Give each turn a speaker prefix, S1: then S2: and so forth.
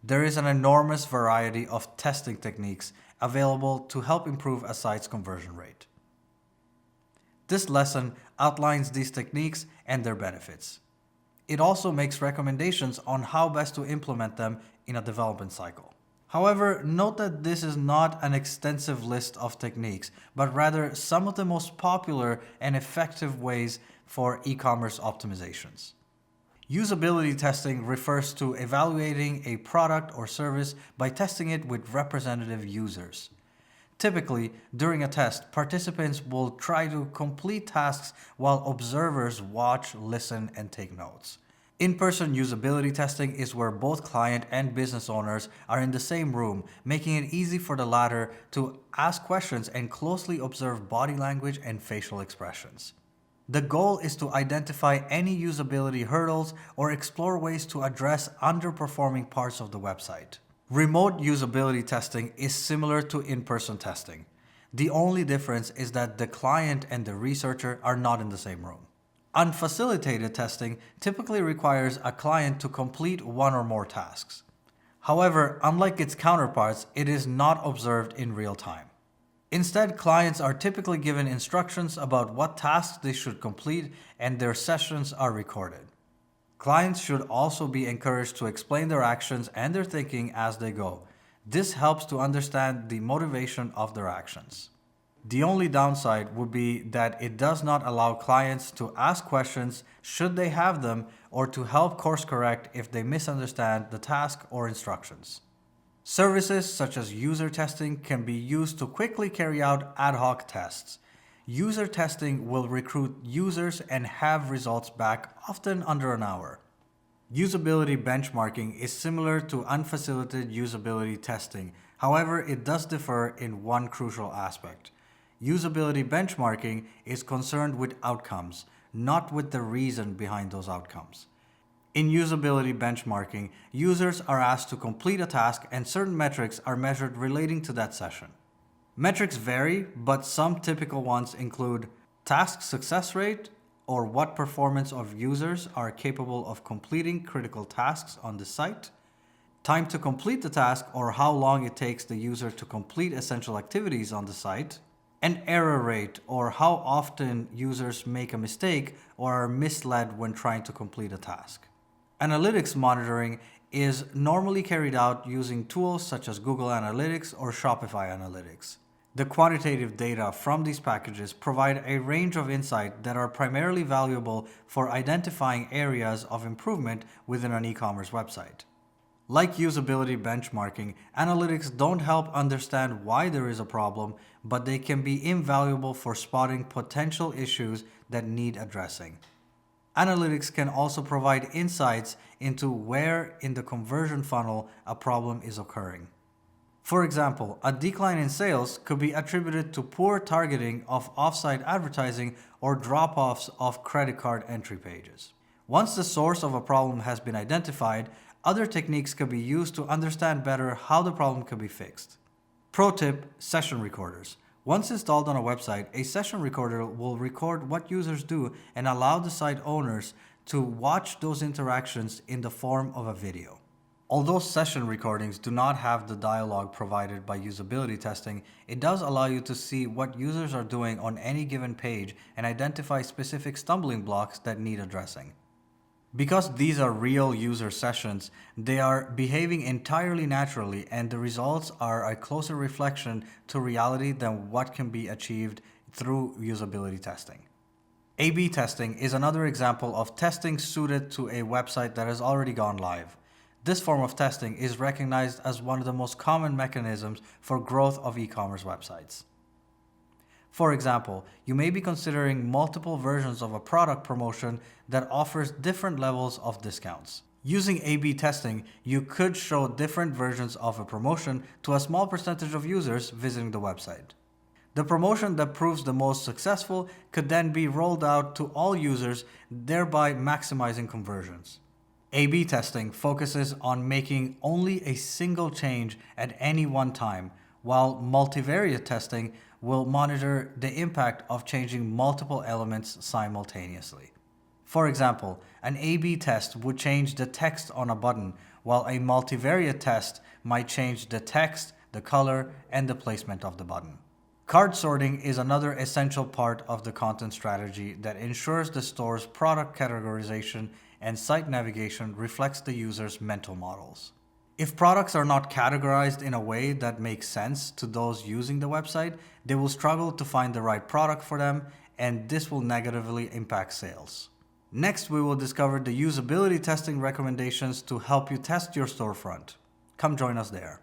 S1: There is an enormous variety of testing techniques available to help improve a site's conversion rate. This lesson outlines these techniques and their benefits. It also makes recommendations on how best to implement them in a development cycle. However, note that this is not an extensive list of techniques, but rather some of the most popular and effective ways for e-commerce optimizations. Usability testing refers to evaluating a product or service by testing it with representative users. Typically, during a test, participants will try to complete tasks while observers watch, listen, and take notes. In-person usability testing is where both client and business owners are in the same room, making it easy for the latter to ask questions and closely observe body language and facial expressions. The goal is to identify any usability hurdles or explore ways to address underperforming parts of the website. Remote usability testing is similar to in-person testing. The only difference is that the client and the researcher are not in the same room. Unfacilitated testing typically requires a client to complete one or more tasks. However, unlike its counterparts, it is not observed in real time. Instead, clients are typically given instructions about what tasks they should complete, and their sessions are recorded. Clients should also be encouraged to explain their actions and their thinking as they go. This helps to understand the motivation of their actions. The only downside would be that it does not allow clients to ask questions should they have them, or to help course correct if they misunderstand the task or instructions. Services such as user testing can be used to quickly carry out ad hoc tests. User testing will recruit users and have results back often under an hour. Usability benchmarking is similar to unfacilitated usability testing. However, it does differ in one crucial aspect. Usability benchmarking is concerned with outcomes, not with the reason behind those outcomes. In usability benchmarking, users are asked to complete a task and certain metrics are measured relating to that session. Metrics vary, but some typical ones include task success rate, or what performance of users are capable of completing critical tasks on the site, time to complete the task, or how long it takes the user to complete essential activities on the site, and error rate, or how often users make a mistake or are misled when trying to complete a task. Analytics monitoring is normally carried out using tools such as Google Analytics or Shopify Analytics. The quantitative data from these packages provide a range of insight that are primarily valuable for identifying areas of improvement within an e-commerce website. Like usability benchmarking, analytics don't help understand why there is a problem, but they can be invaluable for spotting potential issues that need addressing. Analytics can also provide insights into where in the conversion funnel a problem is occurring. For example, a decline in sales could be attributed to poor targeting of off-site advertising or drop-offs of credit card entry pages. Once the source of a problem has been identified, other techniques can be used to understand better how the problem can be fixed. Pro tip: session recorders. Once installed on a website, a session recorder will record what users do and allow the site owners to watch those interactions in the form of a video. Although session recordings do not have the dialogue provided by usability testing, it does allow you to see what users are doing on any given page and identify specific stumbling blocks that need addressing. Because these are real user sessions, they are behaving entirely naturally, and the results are a closer reflection to reality than what can be achieved through usability testing. A/B testing is another example of testing suited to a website that has already gone live. This form of testing is recognized as one of the most common mechanisms for growth of e-commerce websites. For example, you may be considering multiple versions of a product promotion that offers different levels of discounts. Using A/B testing, you could show different versions of a promotion to a small percentage of users visiting the website. The promotion that proves the most successful could then be rolled out to all users, thereby maximizing conversions. A/B testing focuses on making only a single change at any one time, while multivariate testing will monitor the impact of changing multiple elements simultaneously. For example, an A/B test would change the text on a button, while a multivariate test might change the text, the color, and the placement of the button. Card sorting is another essential part of the content strategy that ensures the store's product categorization and site navigation reflects the user's mental models. If products are not categorized in a way that makes sense to those using the website, they will struggle to find the right product for them, and this will negatively impact sales. Next, we will discover the usability testing recommendations to help you test your storefront. Come join us there.